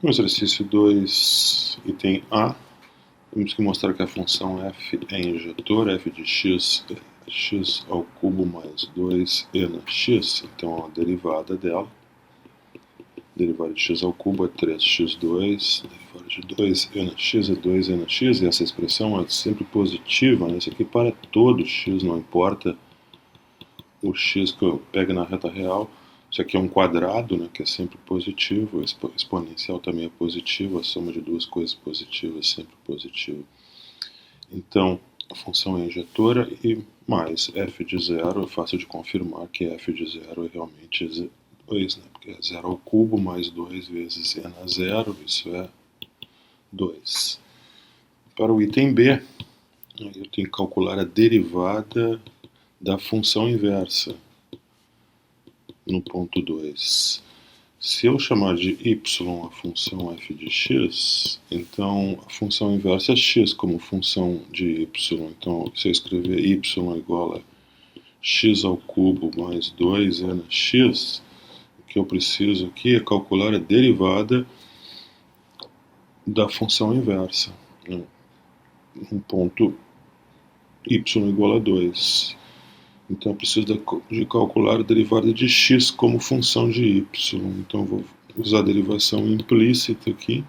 No exercício 2, item A, temos que mostrar que a função f é injetora, f de x é x ao cubo mais 2e na x, então a derivada dela, derivada de x ao cubo é 3x2, derivada de 2e na x é 2e na x, e essa expressão é sempre positiva, né? Isso aqui para todo x, não importa o x que eu pego na reta real. Isso aqui é um quadrado, né, que é sempre positivo, exponencial também é positivo, a soma de duas coisas positivas é sempre positiva. Então, a função é injetora e mais f de zero, é fácil de confirmar que f de zero é realmente 2, né, porque é 0 ao cubo mais 2 vezes e na zero, isso é 2. Para o item B, eu tenho que calcular a derivada da função inversa no ponto 2. Se eu chamar de y a função f de x, então a função inversa é x como função de y. Então, se eu escrever y igual a x ao cubo mais 2e na x, o que eu preciso aqui é calcular a derivada da função inversa, né, no ponto y igual a 2. Então eu preciso de calcular a derivada de x como função de y. Então eu vou usar a derivação implícita aqui.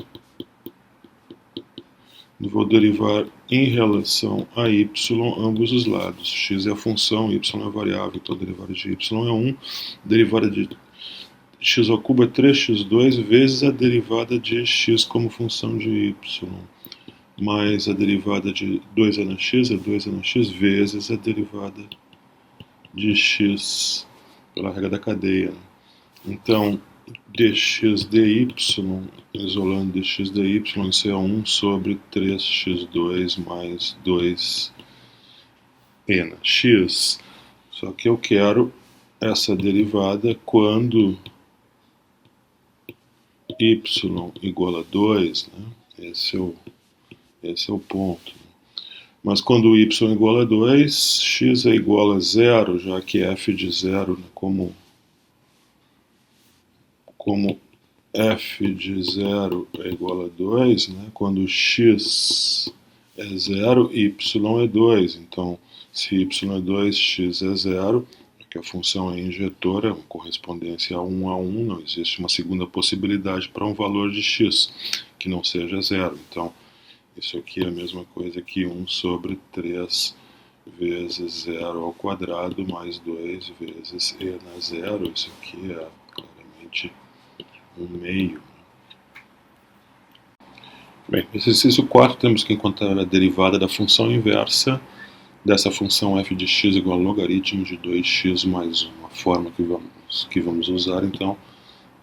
Eu vou derivar em relação a y ambos os lados. X é a função, y é a variável, então a derivada de y é 1. A derivada de x ao cubo é 3x2 vezes a derivada de x como função de y. Mais a derivada de 2e na x é 2e na x vezes a derivada de x pela regra da cadeia. Então, dx dy, isolando dx dy, isso é 1 sobre 3x2 mais 2e na x. Só que eu quero essa derivada quando y igual a 2, né? Esse é o ponto. Mas quando y é igual a 2, x é igual a 0, já que f de 0, né, como f de 0 é igual a 2, né, quando x é 0, y é 2. Então, se y é 2, x é 0, porque a função é injetora, uma correspondência a 1 a 1, não existe uma segunda possibilidade para um valor de x que não seja 0. Então, isso aqui é a mesma coisa que 1 sobre 3 vezes 0 ao quadrado mais 2 vezes e na zero. Isso aqui é claramente 1/2. Bem, no exercício 4 temos que encontrar a derivada da função inversa dessa função f de x igual a logaritmo de 2x mais 1. A forma que vamos usar, então,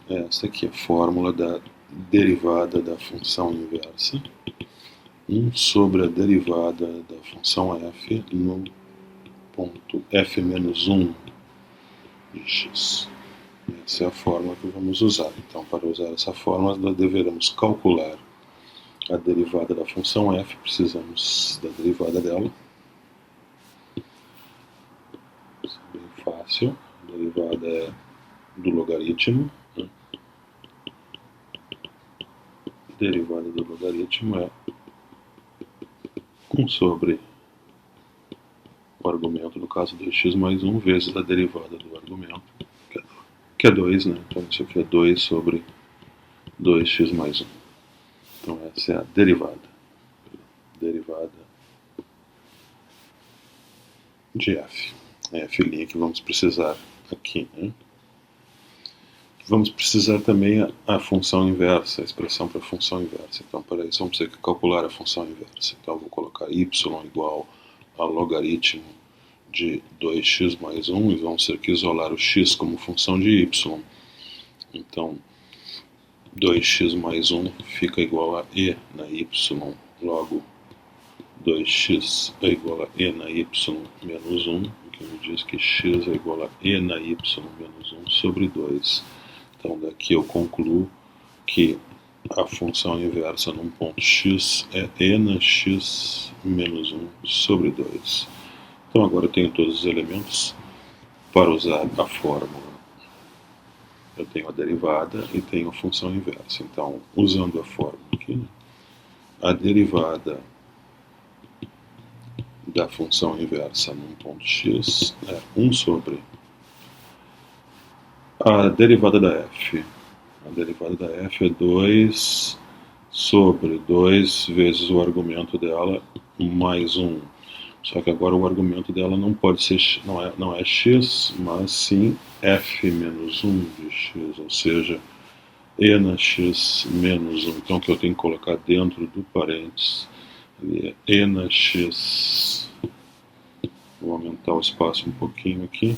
é essa aqui, a fórmula da derivada da função inversa. 1 sobre a derivada da função f no ponto f menos 1 de x. Essa é a fórmula que vamos usar. Então, para usar essa fórmula, nós deveremos calcular a derivada da função f, precisamos da derivada dela. Isso é bem fácil. A derivada é do logaritmo, né? A derivada do logaritmo é 1 sobre o argumento, no caso 2x mais 1, vezes a derivada do argumento, que é 2, né? Então isso aqui é 2 sobre 2x mais 1. Então essa é a derivada de f. É a filhinha que vamos precisar aqui, né? Vamos precisar também a função inversa, a expressão para a função inversa. Então, para isso, vamos ter que calcular a função inversa. Então, eu vou colocar y igual a logaritmo de 2x mais 1 e vamos ter que isolar o x como função de y. Então, 2x mais 1 fica igual a e na y, logo 2x é igual a e na y menos 1, o que me diz que x é igual a e na y menos 1 sobre 2. Então, daqui eu concluo que a função inversa num ponto x é e na x menos 1 sobre 2. Então, agora eu tenho todos os elementos para usar a fórmula. Eu tenho a derivada e tenho a função inversa. Então, usando a fórmula aqui, né, a derivada da função inversa num ponto x é 1 sobre a derivada da f. A derivada da f é 2 sobre 2 vezes o argumento dela mais 1. Só que agora o argumento dela não pode ser, não é x, mas sim f menos 1 de x, ou seja, e na x menos 1. Então, o que eu tenho que colocar dentro do parênteses ali é e na x. Vou aumentar o espaço um pouquinho aqui.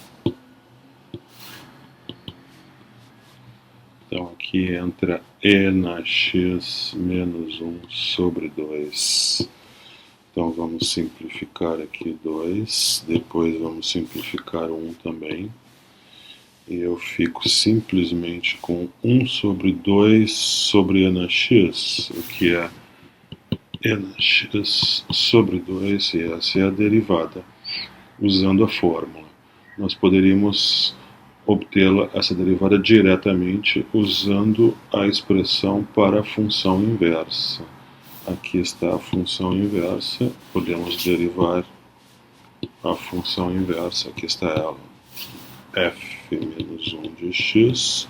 Então, aqui entra e na x menos 1 sobre 2. Então, vamos simplificar aqui 2. Depois, vamos simplificar 1 também. E eu fico simplesmente com 1 sobre 2 sobre e na x, o que é e na x sobre 2, e essa é a derivada, usando a fórmula. Nós poderíamos obtê-la, essa derivada, diretamente usando a expressão para a função inversa. Aqui está a função inversa, podemos derivar a função inversa, aqui está ela, f menos 1 de x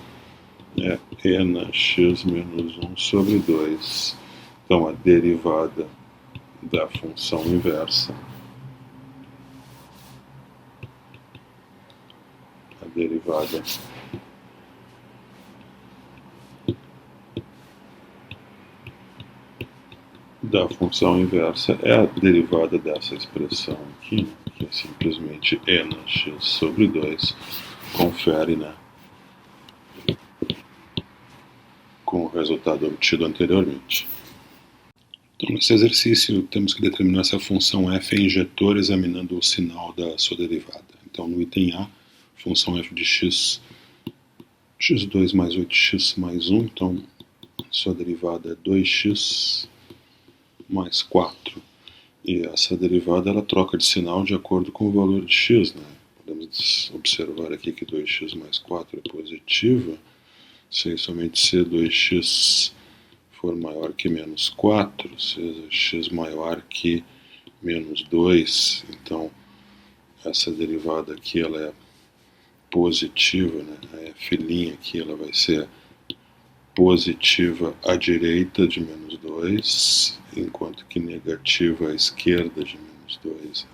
é e na x menos 1 sobre 2. Então, a derivada da função inversa, a derivada da função inversa é a derivada dessa expressão aqui, que é simplesmente e na x sobre 2, confere, né, com o resultado obtido anteriormente. Então, nesse exercício, temos que determinar se a função f é injetora examinando o sinal da sua derivada. Então, no item A, função f de x, x2 mais 8x mais 1, então, sua derivada é 2x mais 4. E essa derivada, ela troca de sinal de acordo com o valor de x, né? Podemos observar aqui que 2x mais 4 é positiva, se somente se 2x for maior que menos 4, seja x maior que menos 2, então essa derivada aqui ela é positiva, né? A f' aqui ela vai ser positiva à direita de menos 2, enquanto que negativa à esquerda de menos 2.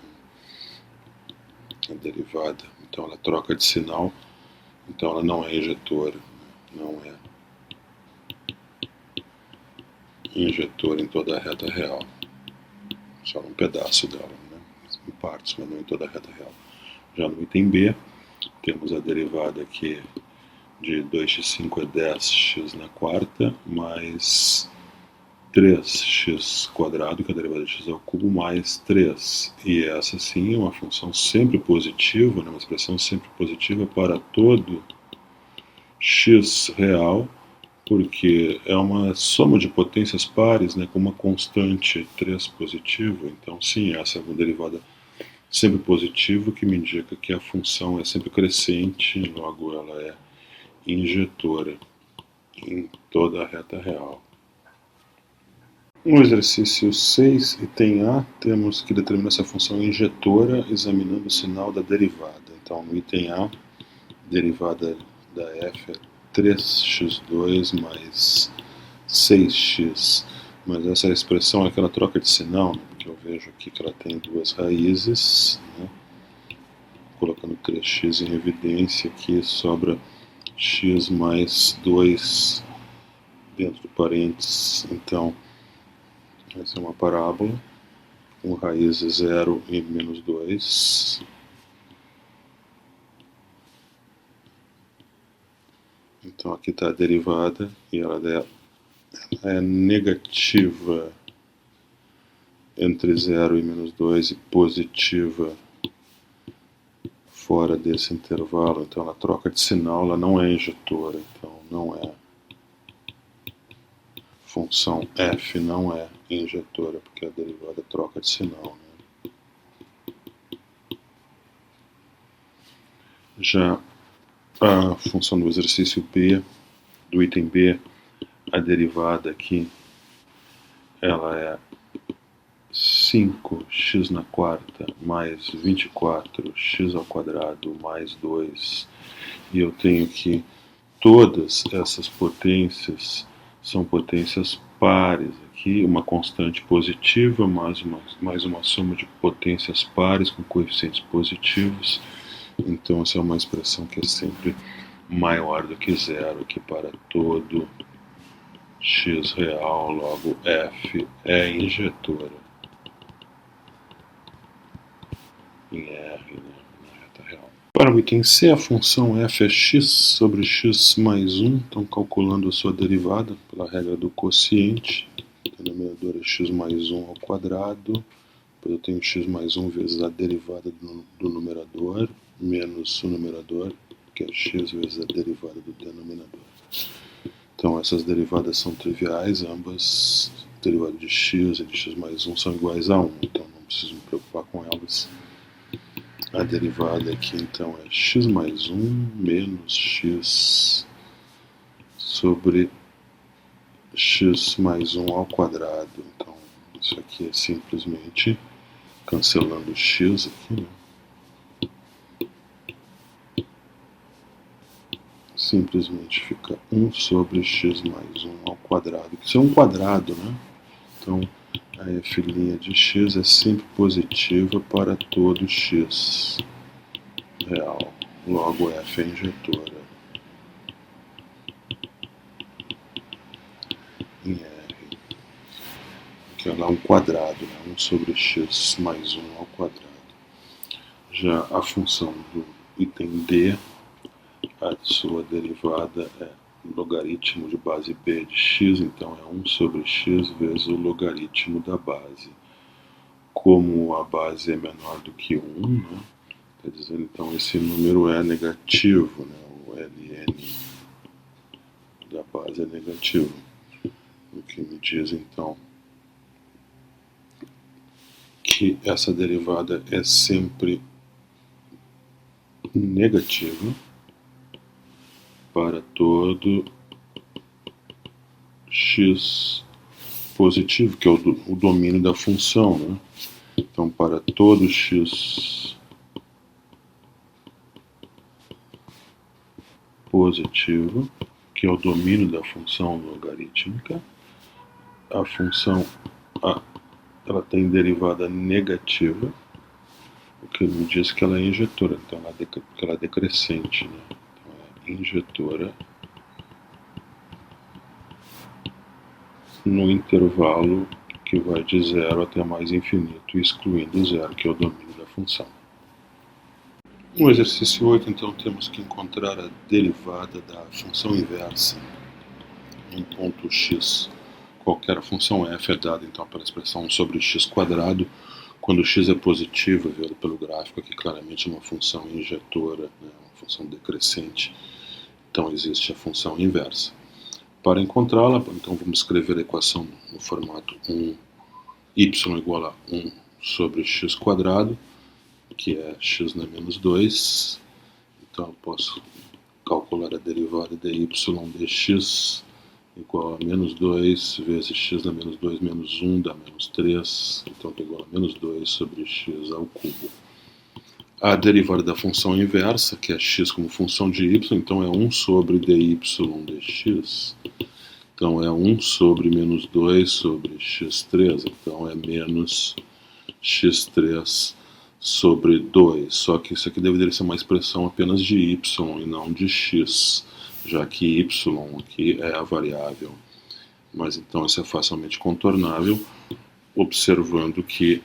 A derivada, então ela troca de sinal, então ela não é injetora, não é injetora em toda a reta real, só num pedaço dela, né? Em partes, mas não em toda a reta real. Já no item B, temos a derivada aqui de 2x5 é 10x na quarta, mais 3x quadrado, que é a derivada de x ao cubo, mais 3. E essa sim é uma função sempre positiva, né, uma expressão sempre positiva para todo x real, porque é uma soma de potências pares, né, com uma constante 3 positiva. Então, sim, essa é uma derivada sempre positiva, que me indica que a função é sempre crescente, logo ela é injetora em toda a reta real. No exercício 6, item A, temos que determinar se a função é injetora examinando o sinal da derivada. Então, no item A, derivada da f é 3x2 mais 6x. Mas essa expressão é aquela troca de sinal, né? Porque eu vejo aqui que ela tem duas raízes, né? Colocando 3x em evidência, aqui sobra x mais 2 dentro do parênteses. Então, essa é uma parábola com raízes 0 e menos 2. Então aqui está a derivada e ela é negativa entre 0 e menos 2 e positiva fora desse intervalo. Então ela troca de sinal, ela não é injetora, então não é. Função f não é injetora, porque a derivada troca de sinal, né? Já a função do exercício B, do item B, a derivada aqui, ela é 5x na quarta mais 24x ao quadrado mais 2, e eu tenho que todas essas potências são potências pares aqui, uma constante positiva mais uma soma de potências pares com coeficientes positivos. Então essa é uma expressão que é sempre maior do que zero aqui para todo x real, logo f é injetora em R, né, na reta real. Para o item C, a função f é x sobre x mais 1, então calculando a sua derivada pela regra do quociente, o denominador é x mais 1 ao quadrado, depois eu tenho x mais 1 vezes a derivada do numerador, menos o numerador, que é x vezes a derivada do denominador. Então essas derivadas são triviais, ambas, derivada de x e de x mais 1 são iguais a 1, então não preciso me preocupar com elas. A derivada aqui então é x mais 1 menos x sobre x mais 1 ao quadrado. Então isso aqui é simplesmente cancelando o x aqui, né? Simplesmente fica 1 sobre x mais 1 ao quadrado, que isso é um quadrado, né? Então a f' de x é sempre positiva para todo x real, logo f é injetora em R, que ela é um quadrado, né? 1 sobre x mais 1 ao quadrado. Já a função do item D, a sua derivada é logaritmo de base B de x, então é 1 sobre x vezes o logaritmo da base. Como a base é menor do que 1, né, quer dizer, então esse número é negativo, né, o ln da base é negativo, o que me diz então que essa derivada é sempre negativa para todo x positivo, que é o domínio da função, né? Então, para todo x positivo, que é o domínio da função logarítmica, a função A, ela tem derivada negativa, o que me diz que ela é injetora, então ela é decrescente, né? Então é injetora no intervalo que vai de 0 até mais infinito, excluindo 0, que é o domínio da função. No exercício 8, então, temos que encontrar a derivada da função inversa em ponto x. Qualquer função f é dada, então, pela expressão 1 sobre x quadrado, quando x é positivo, vendo pelo gráfico aqui claramente uma função injetora, né, uma função decrescente, então existe a função inversa. Para encontrá-la, então vamos escrever a equação no formato 1, y igual a 1 sobre x quadrado, que é x na menos 2, então eu posso calcular a derivada de y dx igual a menos 2 vezes x na menos 2 menos 1 dá menos 3, então é igual a menos 2 sobre x ao cubo. A derivada da função inversa, que é x como função de y, então é 1 sobre dy dx, então é 1 sobre menos 2 sobre x3, então é menos x3 sobre 2, só que isso aqui deveria ser uma expressão apenas de y e não de x, já que y aqui é a variável. Mas então isso é facilmente contornável, observando que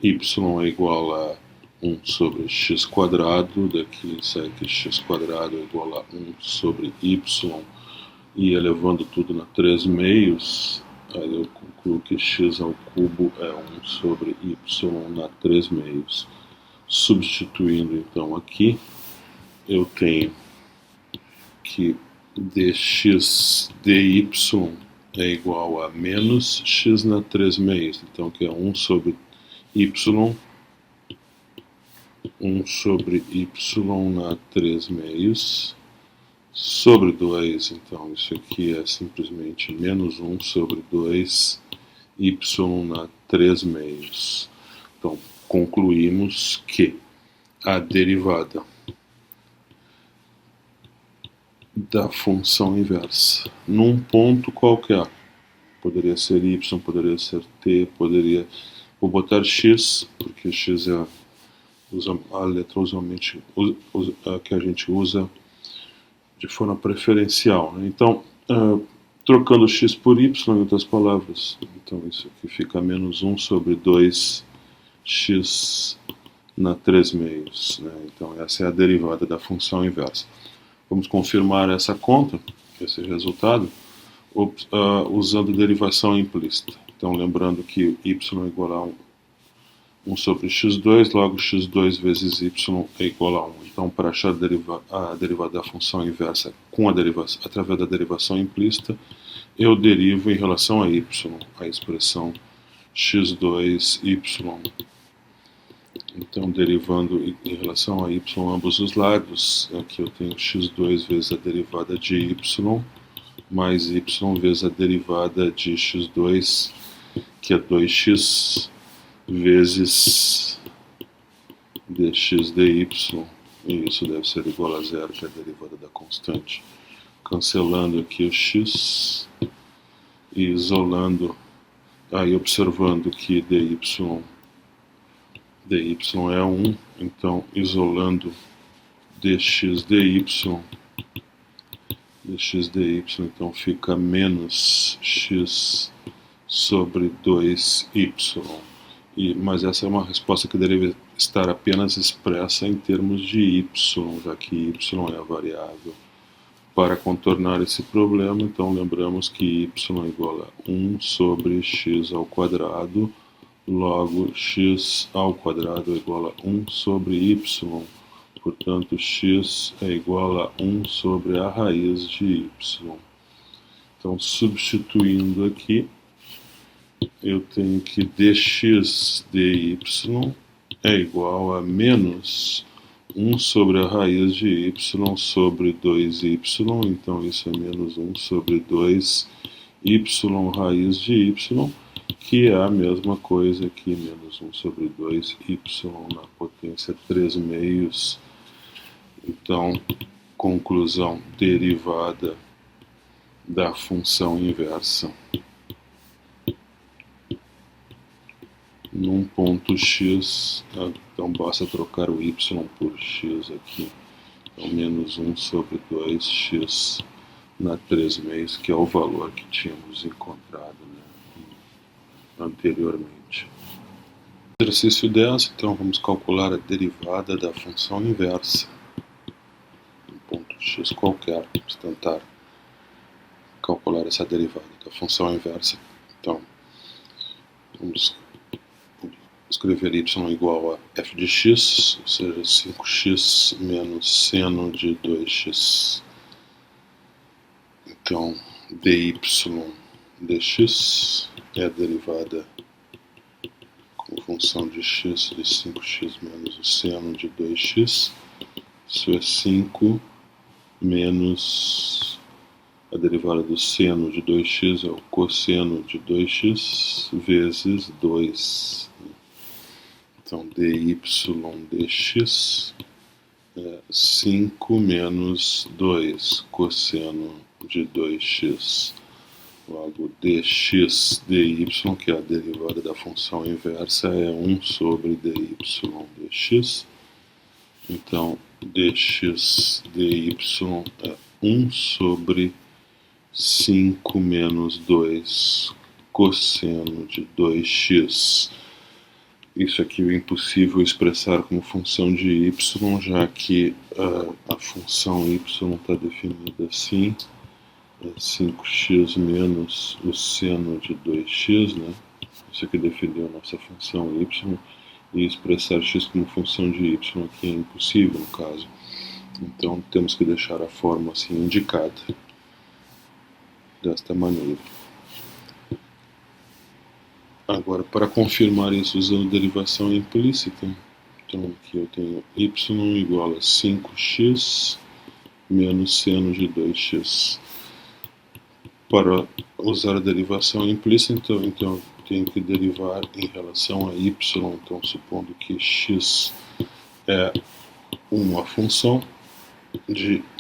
y é igual a 1 sobre x quadrado, daqui sai que x quadrado é igual a 1 sobre y, e elevando tudo na 3 meios, aí eu concluo que x ao cubo é 1 sobre y na 3 meios. Substituindo então aqui, eu tenho que dx dy é igual a menos x na 3 meios, então que é 1 sobre y 1 sobre y na 3 meios, sobre 2, então isso aqui é simplesmente menos 1 sobre 2 y na 3 meios. Então, concluímos que a derivada da função inversa num ponto qualquer, poderia ser y, poderia ser t, poderia... Vou botar x, porque x é a letra usualmente que a gente usa de forma preferencial, né? Então, trocando x por y, em outras palavras, então isso aqui fica menos 1 sobre 2x na 3 meios, né? Então essa é a derivada da função inversa. Vamos confirmar essa conta, esse resultado, usando derivação implícita. Então lembrando que y é igual a 1 sobre x2, logo x2 vezes y é igual a 1. Então, para achar a derivada da função inversa através da derivação implícita, eu derivo em relação a y, a expressão x2y. Então, derivando em relação a y ambos os lados, aqui eu tenho x2 vezes a derivada de y, mais y vezes a derivada de x2, que é 2x, vezes dx dy, e isso deve ser igual a zero, que é a derivada da constante. Cancelando aqui o x e isolando, aí observando que dy é 1, então isolando dx dy, então fica menos x sobre 2y. Mas essa é uma resposta que deve estar apenas expressa em termos de y, já que y é a variável. Para contornar esse problema, então lembramos que y é igual a 1 sobre x ao quadrado, logo x ao quadrado é igual a 1 sobre y. Portanto, x é igual a 1 sobre a raiz de y. Então, substituindo aqui, eu tenho que dx dy é igual a menos 1 sobre a raiz de y sobre 2y, então isso é menos 1 sobre 2y raiz de y, que é a mesma coisa que menos 1 sobre 2y na potência 3 meios. Então, conclusão, derivada da função inversa num ponto x, então basta trocar o y por x aqui, então menos 1 sobre 2x na 3 meios, que é o valor que tínhamos encontrado, né, anteriormente. Exercício 10, então vamos calcular a derivada da função inversa num ponto x qualquer. Vamos tentar calcular essa derivada da função inversa. Então, vamos escrever y igual a f de x, ou seja, 5x menos seno de 2x. Então, dy dx é a derivada como função de x de 5x menos o seno de 2x. Isso é 5 menos a derivada do seno de 2x, é o cosseno de 2x, vezes 2. Então, dy dx é 5 menos 2 cosseno de 2x. Logo, dx dy, que é a derivada da função inversa, é 1 sobre dy dx. Então, dx dy é 1 sobre 5 menos 2 cosseno de 2x. Isso aqui é impossível expressar como função de y, já que a função y está definida assim, é 5x menos o seno de 2x, né? Isso aqui definiu a nossa função y, e expressar x como função de y aqui é impossível no caso. Então temos que deixar a forma assim indicada, desta maneira. Agora, para confirmar isso usando derivação implícita, Então aqui eu tenho y igual a 5x menos seno de 2x. Para usar a derivação implícita, então tenho que derivar em relação a y, então supondo que x é uma função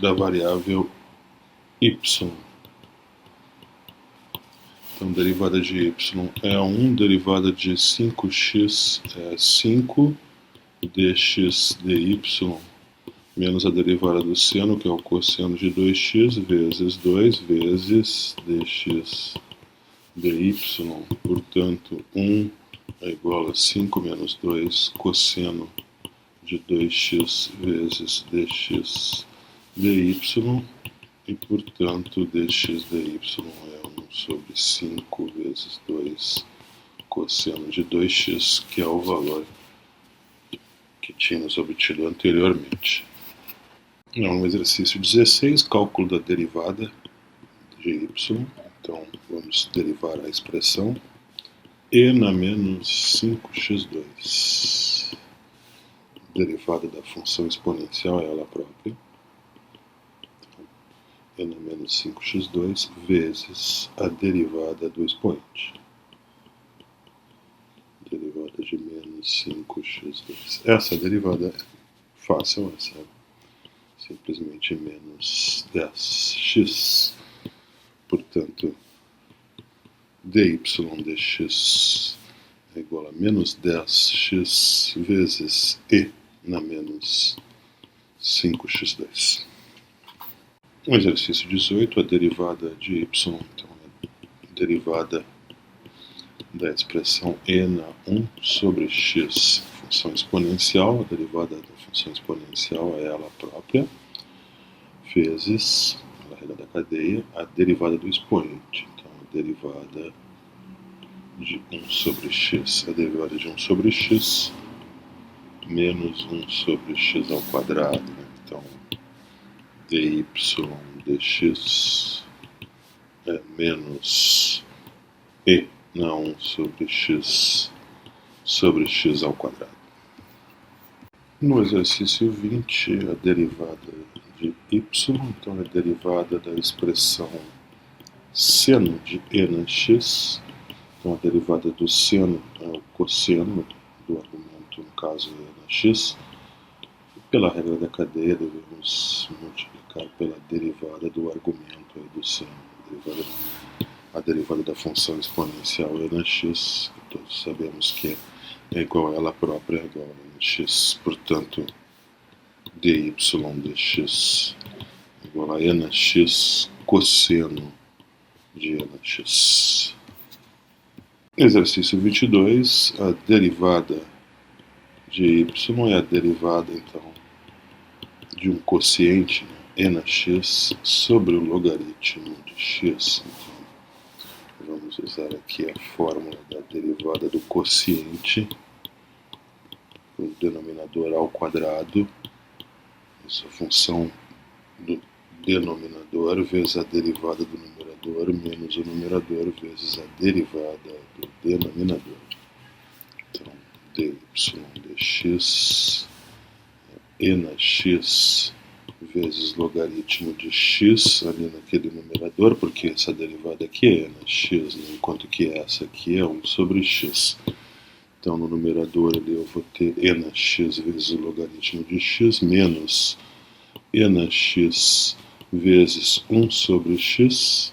da variável y. Então, derivada de y é 1, derivada de 5x é 5 dx dy, menos a derivada do seno, que é o cosseno de 2x, vezes 2 vezes dx dy. Portanto, 1 é igual a 5 menos 2 cosseno de 2x vezes dx dy. E, portanto, dx dy é 1 sobre 5 vezes 2 cosseno de 2x, que é o valor que tínhamos obtido anteriormente. No exercício 16, cálculo da derivada de y. Então, vamos derivar a expressão e na menos 5x2. Derivada da função exponencial é ela própria. E na menos 5x2 vezes a derivada do expoente. Derivada de menos 5x2. Essa derivada é fácil, essa é simplesmente menos 10x. Portanto, dy dx é igual a menos 10x vezes e na menos 5x2. No exercício 18, a derivada de y, então a derivada da expressão e na 1 sobre x, função exponencial, a derivada da função exponencial é ela própria, vezes, pela regra da cadeia, a derivada do expoente. Então, a derivada de 1 sobre x, a derivada de 1 sobre x, menos 1 sobre x ao quadrado. Então, dy dx é menos e na 1 sobre x ao quadrado. No exercício 20, a derivada de y, então a derivada da expressão seno de e na x. Então a derivada do seno é o cosseno do argumento, no caso e na x. Pela regra da cadeia, devemos multiplicar pela derivada do argumento aí do seno. A derivada da função exponencial e na x, que todos sabemos que é igual a ela própria, é igual a x. Portanto, dy dx é igual a e na x cosseno de e na x. Exercício 22, a derivada de y é a derivada, então, de um quociente, e na x, sobre o logaritmo de x. Então, vamos usar aqui a fórmula da derivada do quociente, o denominador ao quadrado, essa função do denominador vezes a derivada do numerador menos o numerador vezes a derivada do denominador. Então, dy dx e na x vezes logaritmo de x ali naquele numerador, porque essa derivada aqui é e na x, né? Enquanto que essa aqui é 1 sobre x. Então, no numerador ali eu vou ter e na x vezes o logaritmo de x menos e na x vezes 1 sobre x,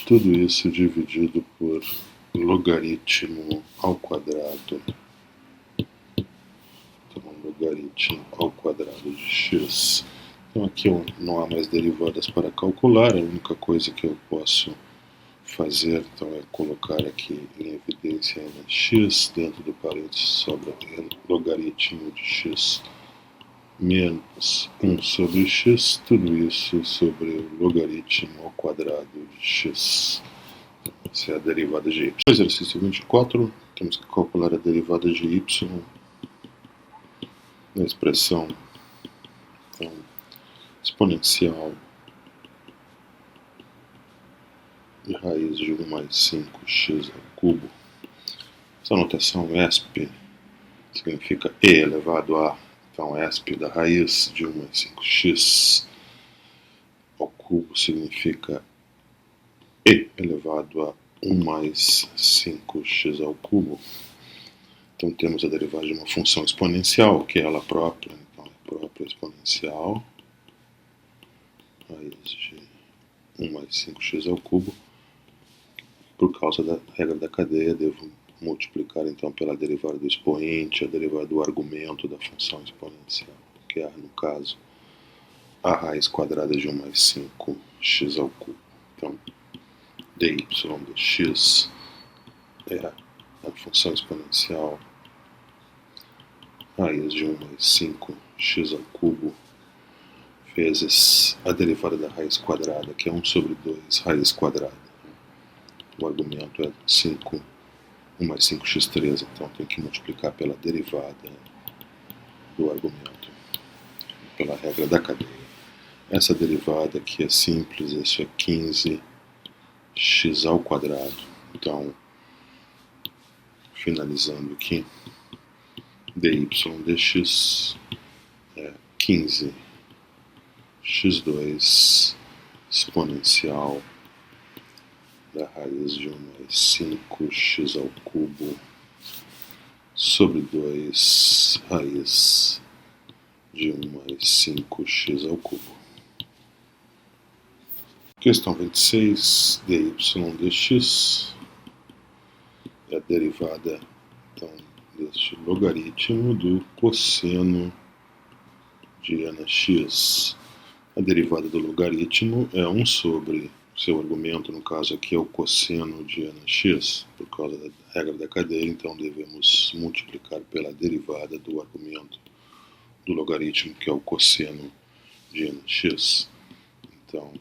tudo isso dividido por logaritmo ao quadrado. Então, logaritmo ao quadrado de x. Então, aqui não há mais derivadas para calcular, a única coisa que eu posso fazer então é colocar aqui em evidência e na x, dentro do parênteses sobra logaritmo de x menos 1 sobre x, tudo isso sobre o logaritmo ao quadrado de x. Essa é a derivada de y. No exercício 24, temos que calcular a derivada de y na expressão então, exponencial de raiz de 1 mais 5x ao cubo. Essa notação ESP significa e elevado a, então esp da raiz de 1 mais 5x ao cubo significa e elevado a 1 mais 5x ao cubo. Então temos a derivada de uma função exponencial, que é ela própria, então é própria exponencial, raiz de 1 mais 5x ao cubo. Por causa da regra da cadeia, devo multiplicar então pela derivada do expoente, a derivada do argumento da função exponencial, que é, no caso, a raiz quadrada de 1 mais 5x ao cubo. Então, dy dx é a função exponencial raiz de 1 mais 5x ao cubo vezes a derivada da raiz quadrada, que é 1 sobre 2 raiz quadrada. O argumento é 1 mais 5x3, então tem que multiplicar pela derivada do argumento, pela regra da cadeia. Essa derivada aqui é simples, isso é 15x ao quadrado. Então, finalizando aqui, dy dx é 15x2 exponencial da raiz de 1 mais 5x ao cubo sobre 2 raiz de 1 mais 5x ao cubo. Questão 26, dy dx é a derivada então, deste logaritmo do cosseno de nx. A derivada do logaritmo é 1 sobre seu argumento, no caso aqui é o cosseno de nx, por causa da regra da cadeia, então devemos multiplicar pela derivada do argumento do logaritmo, que é o cosseno de nx. Então,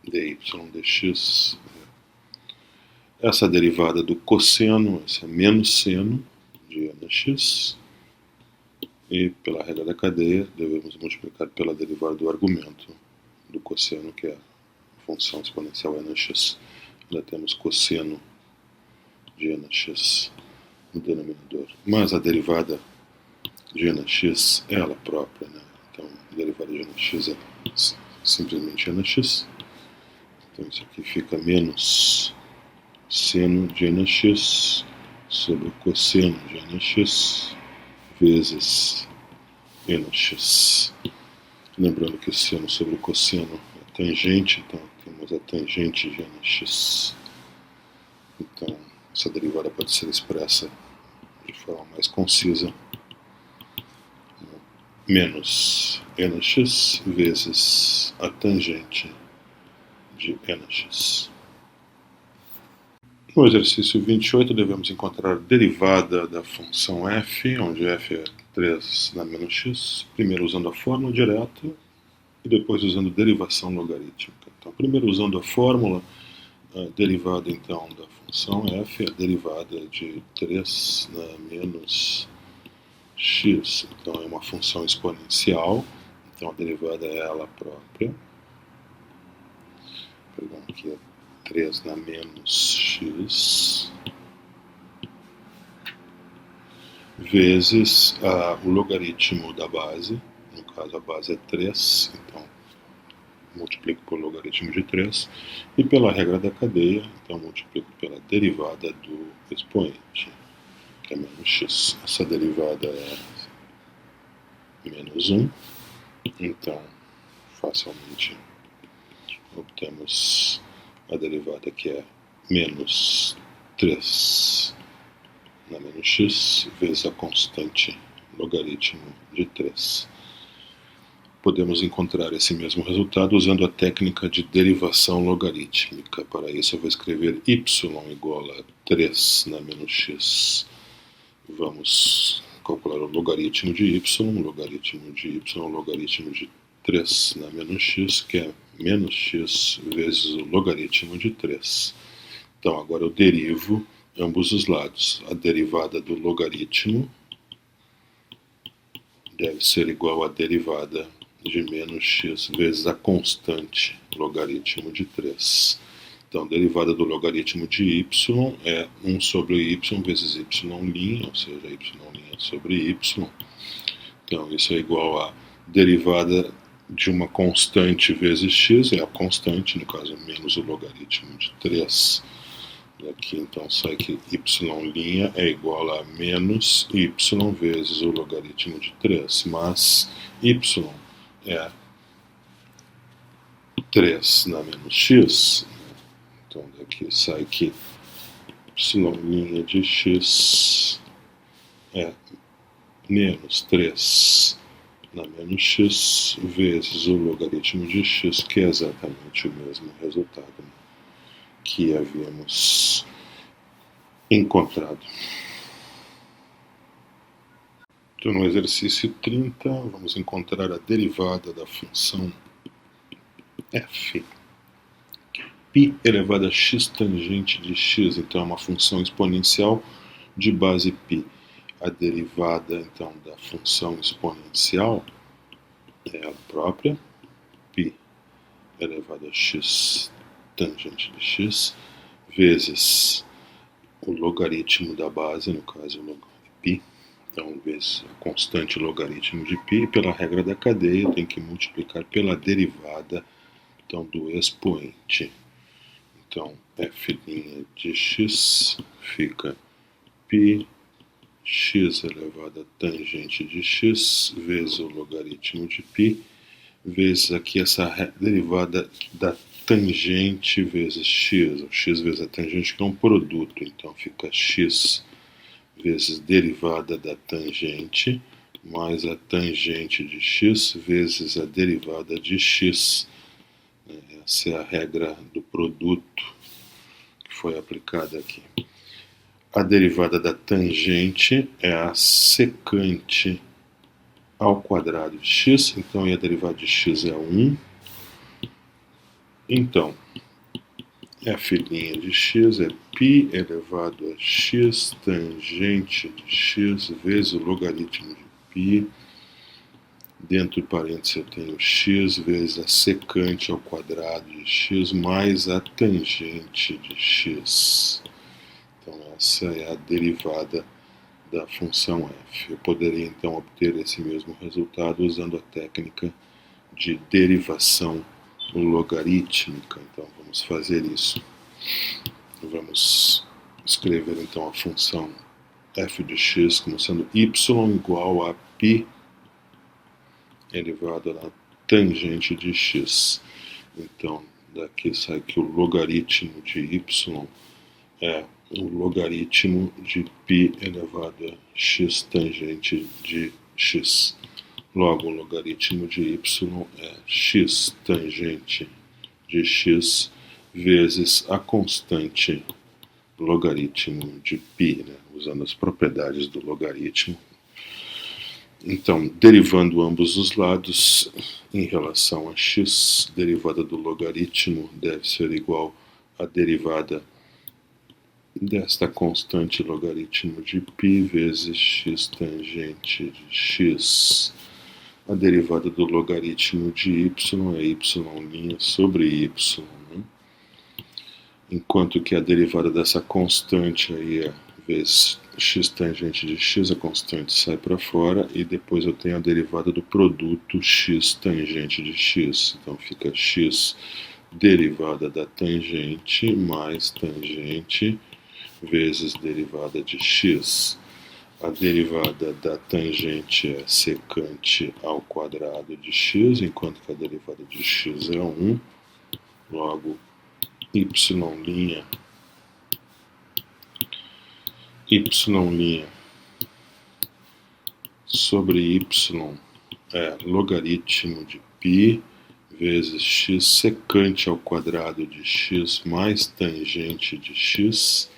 dy dx, essa derivada do cosseno, esse é menos seno de nx, e pela regra da cadeia devemos multiplicar pela derivada do argumento do cosseno, que é a função exponencial nx. Ainda temos cosseno de nx no denominador, mas a derivada de nx é ela própria, né? Então a derivada de nx é simplesmente nx. Então isso aqui fica menos seno de nx sobre o cosseno de nx vezes nx. Lembrando que o seno sobre o cosseno é tangente, então temos a tangente de nx. Então essa derivada pode ser expressa de forma mais concisa: menos nx vezes a tangente de nx. No exercício 28, devemos encontrar a derivada da função f, onde f é 3 na menos x, primeiro usando a fórmula direta e depois usando derivação logarítmica. Então, primeiro usando a fórmula, a derivada então da função f é a derivada de 3 na menos x. Então, é uma função exponencial, então a derivada é ela própria. Pegando aqui 3 na menos x vezes o logaritmo da base, no caso a base é 3, então multiplico por logaritmo de 3, e pela regra da cadeia, então multiplico pela derivada do expoente, que é menos x. Essa derivada é menos 1, então facilmente obtemos a derivada que é menos 3 na menos x vezes a constante logaritmo de 3. Podemos encontrar esse mesmo resultado usando a técnica de derivação logarítmica. Para isso eu vou escrever y igual a 3 na menos x. Vamos calcular o logaritmo de y, logaritmo de 3 na menos x, que é menos x vezes o logaritmo de 3. Então agora eu derivo ambos os lados. A derivada do logaritmo deve ser igual à derivada de menos x vezes a constante logaritmo de 3. Então, a derivada do logaritmo de y é 1 sobre y vezes y', ou seja, y' sobre y. Então, isso é igual a derivada de uma constante vezes x, é a constante, no caso, menos o logaritmo de 3. Aqui, então, sai que y' é igual a menos y vezes o logaritmo de 3, mas y é 3 na menos x. Então, daqui sai que y' de x é menos 3 na menos x vezes o logaritmo de x, que é exatamente o mesmo resultado que havíamos encontrado. Então, no exercício 30, vamos encontrar a derivada da função f. π elevado a x tangente de x, então é uma função exponencial de base π. A derivada, então, da função exponencial é ela própria, π elevado a x tangente de x, vezes o logaritmo da base, no caso π, então vezes a constante logaritmo de π, e pela regra da cadeia tem que multiplicar pela derivada, então, do expoente. Então, f' de x fica π x elevado a tangente de x vezes o logaritmo de π, vezes aqui essa derivada da tangente vezes x, o x vezes a tangente, que é um produto, então fica x vezes derivada da tangente, mais a tangente de x vezes a derivada de x. Essa é a regra do produto que foi aplicada aqui. A derivada da tangente é a secante ao quadrado de x, então a derivada de x é 1. Então, f' de x é π elevado a x tangente de x vezes o logaritmo de π. Dentro de parênteses eu tenho x vezes a secante ao quadrado de x mais a tangente de x. Então, essa é a derivada da função f. Eu poderia, então, obter esse mesmo resultado usando a técnica de derivação logarítmica. Então, vamos fazer isso. Vamos escrever, então, a função f de x como sendo y igual a π elevado a tangente de x. Então, daqui sai que o logaritmo de y é o logaritmo de π elevado a x tangente de x. Logo, o logaritmo de y é x tangente de x vezes a constante logaritmo de π, né? Usando as propriedades do logaritmo. Então, derivando ambos os lados em relação a x, derivada do logaritmo deve ser igual à derivada desta constante logaritmo de π vezes x tangente de x. A derivada do logaritmo de y é y' sobre y, né? Enquanto que a derivada dessa constante aí é vezes x tangente de x, a constante sai para fora, e depois eu tenho a derivada do produto x tangente de x. Então fica x derivada da tangente mais tangente vezes derivada de x. A derivada da tangente é secante ao quadrado de x, enquanto que a derivada de x é 1. Logo, y' sobre y é logaritmo de π vezes x secante ao quadrado de x mais tangente de x.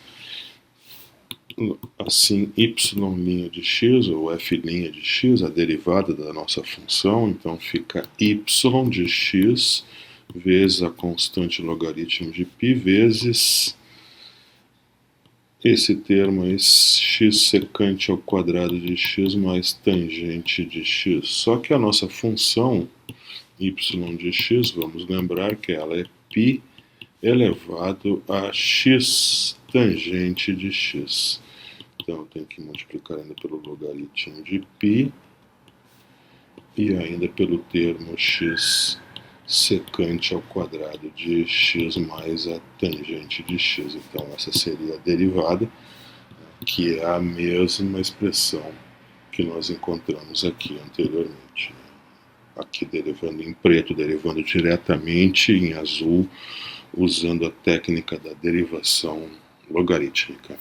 Assim, y' de x, ou f' de x, a derivada da nossa função, então fica y de x vezes a constante logaritmo de π vezes esse termo é x secante ao quadrado de x mais tangente de x. Só que a nossa função y de x, vamos lembrar que ela é π elevado a x tangente de x. Então eu tenho que multiplicar ainda pelo logaritmo de π e ainda pelo termo x secante ao quadrado de x mais a tangente de x. Então essa seria a derivada, que é a mesma expressão que nós encontramos aqui anteriormente. Aqui derivando em preto, derivando diretamente em azul, usando a técnica da derivação logarítmica.